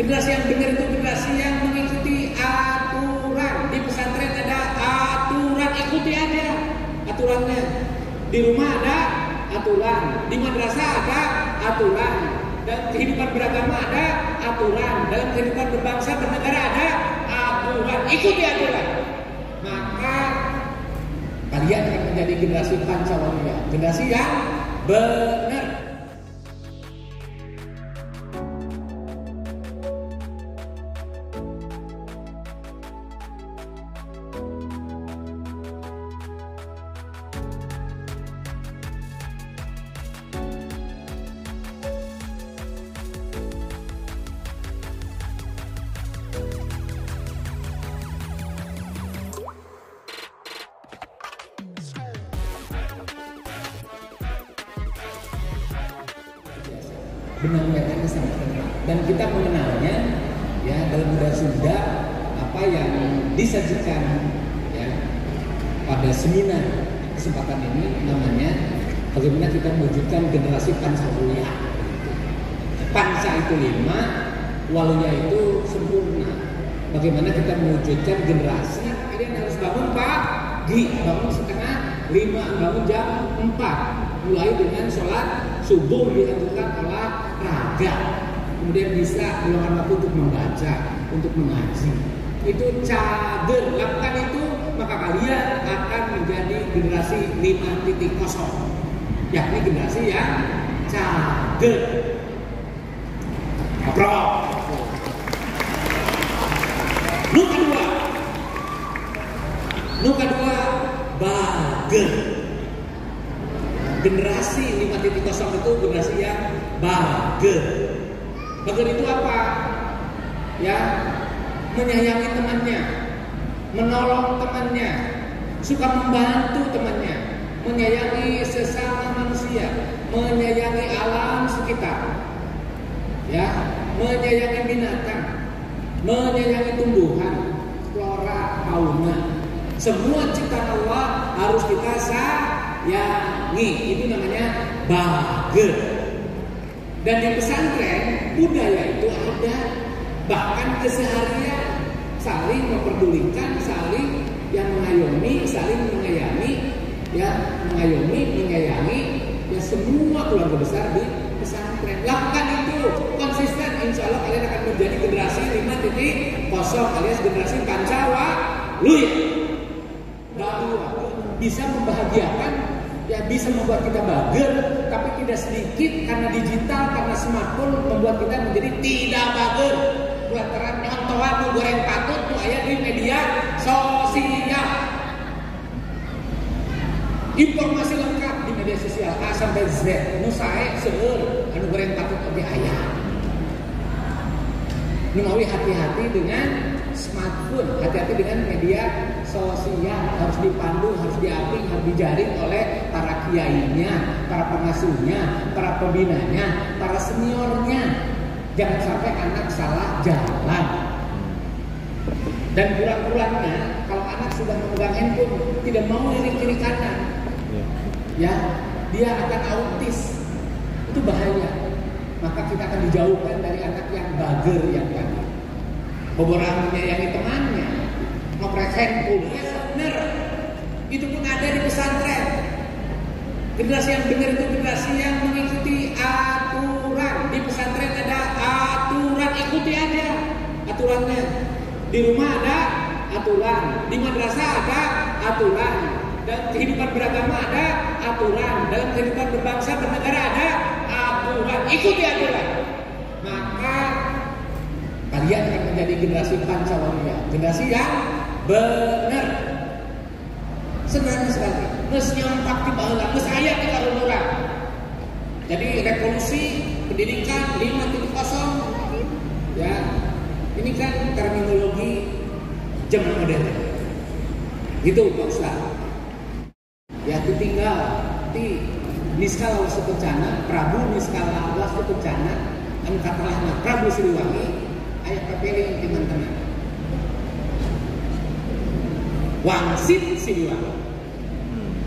Generasi yang benar itu generasi yang mengikuti aturan. Di pesantren ada aturan, ikuti aja aturannya. Di rumah ada aturan, di madrasah ada aturan, dan kehidupan beragama ada aturan, dalam kehidupan berbangsa bernegara ada aturan, ikuti aturan. Maka kalian akan menjadi generasi Pancawalya, generasi yang benar. Benang-benangnya sangat kental dan kita mengenalnya ya dalam budaya Sunda apa yang disajikan ya pada seminar kesempatan ini namanya bagaimana kita mewujudkan generasi Pancawalya. Panca itu 5, Walya itu sempurna. Bagaimana kita mewujudkan generasi? Kalian harus bangun pagi, bangun setengah 5, bangun jam 4, mulai dengan sholat subuh, dilakukan olahraga, kemudian bisa meluangkan waktu untuk membaca, untuk mengaji. Itu cager, lakukan itu maka kalian akan menjadi generasi 5.0, yakni generasi yang cager. Pro. Nu kedua bager. Generasi 5.0 itu generasi yang bager. Bager itu apa? Ya, menyayangi temannya, menolong temannya, suka membantu temannya, menyayangi sesama manusia, menyayangi alam sekitar, ya, menyayangi binatang, menyayangi tumbuhan, flora, fauna. Semua ciptaan Allah harus kita sayangi. Itu namanya bager. Dan di pesantren budaya itu ada, bahkan keseharian saling memperdulikan, saling yang mengayomi, saling menyayangi, ya mengayomi, menyayangi, ya semua keluarga besar di pesantren. Lakukan itu konsisten, insya Allah kalian akan menjadi generasi 5.0 alias generasi Pancawalya. Bisa membahagiakan, ya bisa membuat kita bager, tapi tidak sedikit karena digital, karena smartphone membuat kita menjadi tidak bager. Lantaran nyontohan nu goreng patut nu aya di media sosial. Informasi lengkap di media sosial A sampai Z, nu sae seueur anu goreng patut oge aya. Nu mawi hati-hati dengan smartphone, hati-hati dengan media sosial, harus dipandu, harus diaping, harus dijaring oleh para kiainya, para pengasuhnya, para pembinanya, para seniornya. Jangan sampai anak salah jalan. Dan kurang-kurangnya kalau anak sudah memegang handphone tidak mau lirik kiri kanan, ya dia akan autis. Itu bahaya. Maka kita akan dijauhkan dari anak yang bager yang tadi. Beberapa menyayangi temannya, ngoprek handphone, ya benar. Itu pun ada di pesantren. Generasi yang benar itu generasi yang mengikuti aturan. Di pesantren ada aturan, ikuti aja aturannya. Di rumah ada aturan, di madrasah ada aturan, dan kehidupan beragama ada aturan, dalam kehidupan berbangsa bernegara ada aturan, ikuti aturan. Maka kalian akan menjadi generasi Pancawalya, generasi yang benar. Senang sekali, geus nyampak di baheula, geus aya di karunuran. Jadi revolusi pendidikan 5.0, ya ini kan terminologi zaman modern. Gitu Pak Ustaz. Ya ditinggal di niskala wastu kencana, Prabu niskala wastu kencana, anu katalahna Prabu Siliwangi, aya pepeling teman-teman. Wangsit Siliwangi.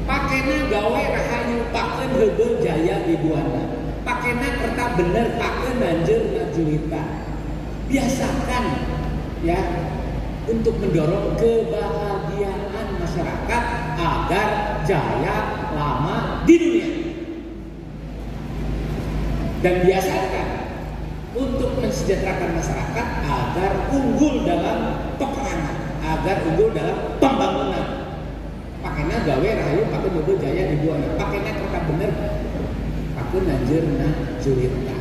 Pakena gawe rahayu, pakeun heubeul jaya di buana. Pakena kerta bener, pakeun banjeur ngajulita. biasakan ya untuk mendorong kebahagiaan masyarakat agar jaya lama di dunia. Dan biasakan untuk mensejahterakan masyarakat agar unggul dalam peperangan, agar unggul dalam pembangunan. Pakainya gawe rahayu pakai mobil jaya di buana, pakainya kata bener, pakai nanjurna jurinta.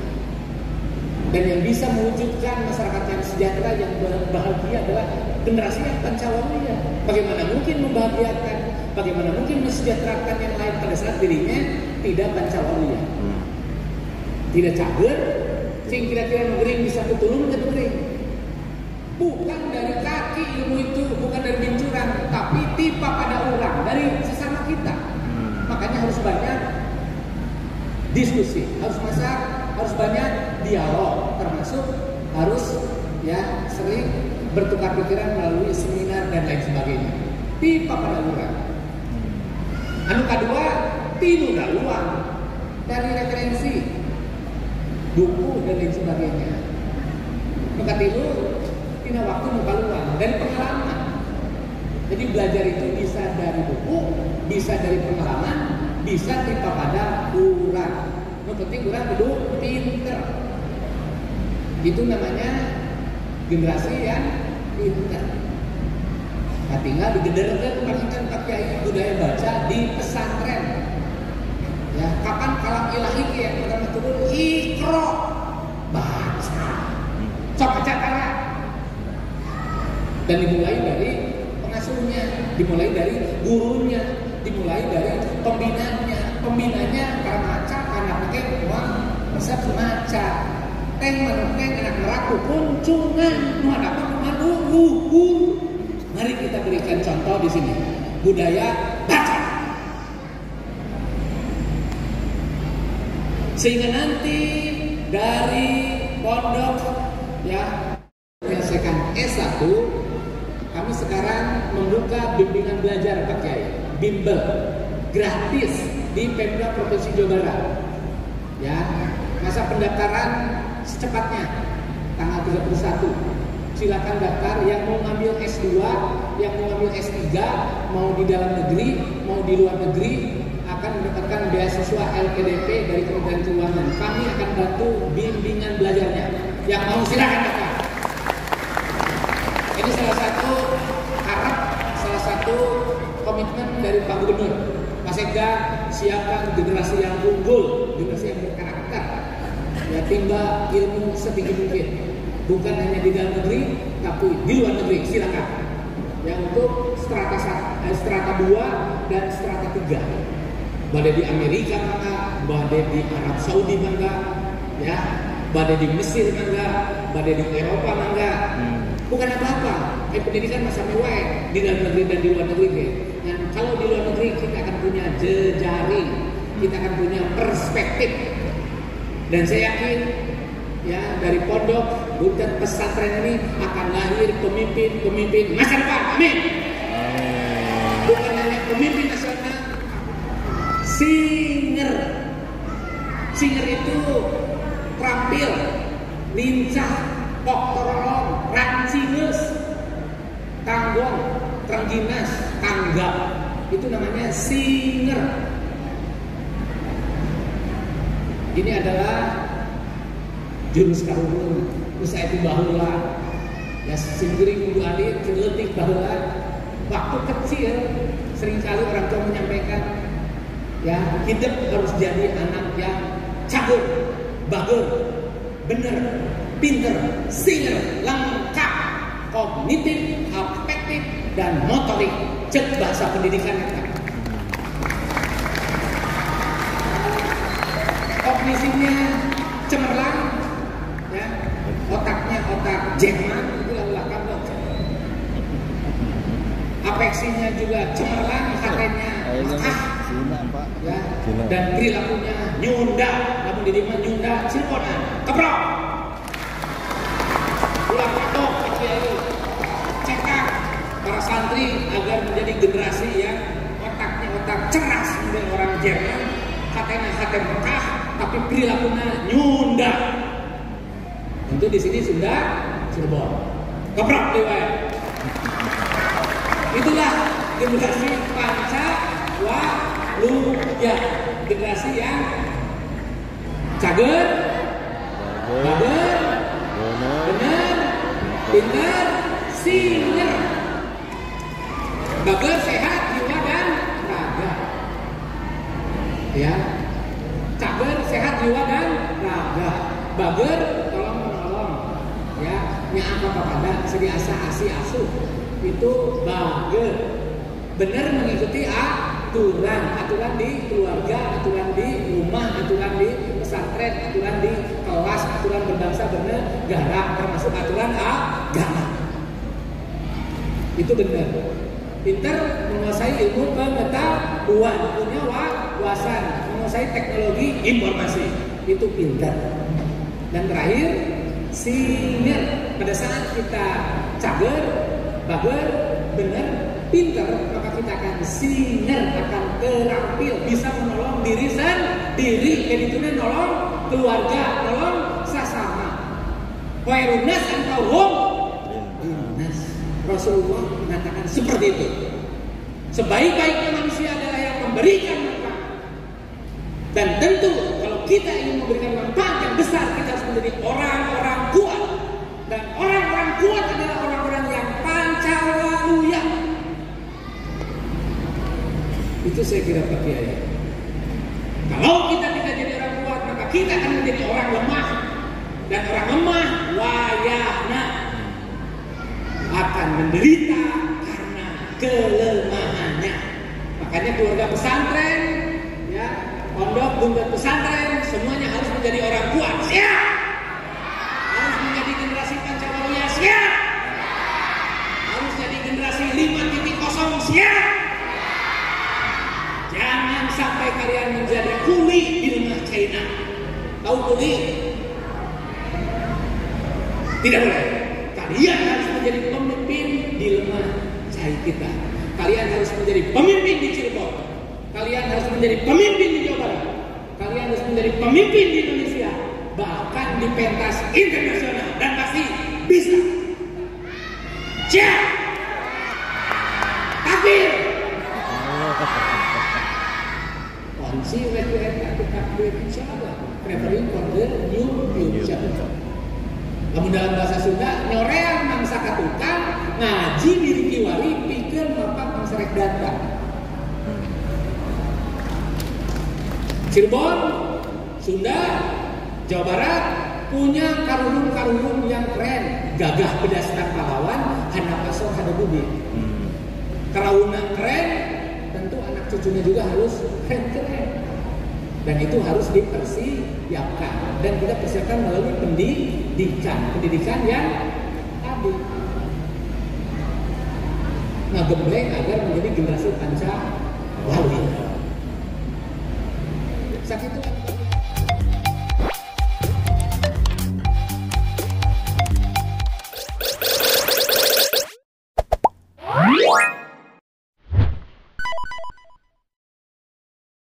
Dan yang bisa mewujudkan masyarakat yang sejahtera, yang bahagia adalah generasi yang pancawawiyah. Bagaimana mungkin membahagiakan, bagaimana mungkin mensejahterakan yang lain pada saat dirinya tidak pancawawiyah, tidak cager, sing kira-kira negeri bisa ketulung ke negeri. Bukan dari kaki ilmu itu, bukan dari bincuran, tapi tipa pada orang dari sesama kita. Makanya harus banyak diskusi, harus masak, harus banyak dialog, termasuk harus ya sering bertukar pikiran melalui seminar dan lain sebagainya. Tipa pada orang. Anu kedua, tilu daluan dari referensi, buku dan lain sebagainya. Maka tilu tina waktu mukaluan dari pengalaman. Jadi belajar itu bisa dari buku, bisa dari pengalaman, bisa tipa pada urang. Yang penting urang kudu pinter. Itu namanya generasi yang pinter. Nah, tinggal digederkan kemarin Pak Kiai budaya baca di pesantren. Ya, kapan kalam ilahi yang pertama turun ikro baca. Coba cara. Dan dimulai dari pengasuhnya, dimulai dari gurunya, dimulai dari pembinanya. Pembinanya karena maca, karena pakai uang resep maca. Teng menenteng anak meraku kuncungan, mana apa manuhur. Mari kita berikan contoh di sini budaya baca, sehingga nanti dari pondok ya menyelesaikan S1, kami sekarang membuka bimbingan belajar Pak Kiai, bimbel gratis di Pemda Provinsi Jawa Barat. Ya, masa pendaftaran secepatnya tanggal 31. Silakan daftar yang mau ngambil S2, yang mau ngambil S3, mau di dalam negeri, mau di luar negeri akan mendapatkan beasiswa LPDP dari Kementerian Keuangan. Kami akan bantu bimbingan belajarnya. Yang mau silakan daftar. Ini salah satu harap, salah satu komitmen dari Pak Gubernur. Mas Ega siapkan generasi yang unggul, generasi yang berkarakter. Ya, timba ilmu setinggi mungkin. Bukan hanya di dalam negeri, tapi di luar negeri, silakan. Ya, untuk strata 2 dan strata 3. Badai di Amerika mangga, badai di Arab Saudi mangga, ya, badai di Mesir mangga, badai di Eropa mangga. Bukan apa-apa. Pendidikan masa mewah di dalam negeri dan di luar negeri. Dan kalau di luar negeri kita akan punya jejaring, kita akan punya perspektif. Dan saya yakin ya dari pondok bukan pesantren ini akan lahir pemimpin-pemimpin masa depan. Amin. Bukan hanya pemimpin nasional, singer. Singer itu terampil, lincah, poktorolong, rancingeus, tanggong, trengginas, tanggap. Itu namanya singer. Ini adalah jurus karuhun, usaha itu bahula, ya sendiri kudu adik, celetik bahula. Waktu kecil seringkali orang tua menyampaikan, ya hidup harus jadi anak yang cagur, bagus, bener, pinter, singer, lengkap, kognitif, afektif, dan motorik. Cek bahasa pendidikan yang tadi. Kognisinya cemerlang. Ya, otaknya otak Jerman, itu adalah kamu. Apeksinya juga cemerlang, katanya makah, ya, dan perilakunya nyunda, namun di mana nyunda, Cilegonan, keprok, ulang katok, cekak para santri agar menjadi generasi yang otaknya otak cerdas, menjadi orang Jerman, katanya Mekah, tapi perilakunya nyunda. Tentu di sini sudah Cirebon. Keprak lewat. Itulah generasi Pancawaluya, generasi yang cager, bager, bener, pintar, singer. Bager sehat jiwa dan raga. Ya. Cager sehat jiwa dan raga. Bager tolong menolong. Ya, nya apa pada segi asa asi asuh. Itu bager. Benar mengikuti aturan di keluarga, aturan di rumah, aturan di pesantren, aturan di kelas, aturan berbangsa bernegara, termasuk aturan agama. Itu benar. Pintar menguasai ilmu pengetahuan, punya wawasan, menguasai teknologi informasi. Itu pintar. Dan terakhir, singer. Pada saat kita cager, bager, benar, pintar, maka kita akan singer, akan terampil, bisa menolong diri sendiri, jadi itu nolong keluarga, nolong sesama. Khairunnas antauhum nas. Rasulullah mengatakan seperti itu. Sebaik-baiknya manusia adalah yang memberikan manfaat. Dan tentu kalau kita ingin memberikan manfaat yang besar, kita harus menjadi orang-orang kuat. Dan orang-orang kuat adalah orang-orang yang Pancawaluya. Itu saya kira Pak Kiai. Kalau kita tidak jadi orang kuat, maka kita akan menjadi orang lemah. Dan orang lemah wayahna akan menderita karena kelemahannya. Makanya keluarga pesantren, ya, pondok, bunda pesantren, semuanya harus menjadi orang kuat. Siap! Harus menjadi generasi Pancawaluya. Siap! Harus jadi generasi 5.0. Siap! Jangan sampai kalian menjadi kuli di lemah China. Tahu kuli? Tidak boleh. Kalian harus menjadi pemimpin di lemah China kita. Kalian harus menjadi pemimpin di Cirebon. Kalian harus menjadi pemimpin di Jawa Barat. Kalian harus menjadi pemimpin di Indonesia. Bahkan di pentas internasional. Dan pasti bisa. Siap! Takbir! Kunci WTN takbir insyaallah. Preparing for the new future. Namun dalam bahasa Sunda, nyoreang mangsa katukang, ngaji diri kiwari, pikir mapak mangsa rek datang. Cirebon, Sunda, Jawa Barat punya karulun-karulun yang keren, gagah pedastan pahlawan, hana pasor hada budi. Karawunan keren, tentu anak cucunya juga harus keren-keren. Dan itu harus dipersiapkan. Dan kita persiapkan melalui pendidikan yang adil. Ngagembleng agar menjadi generasi Pancawaluya. Saat itu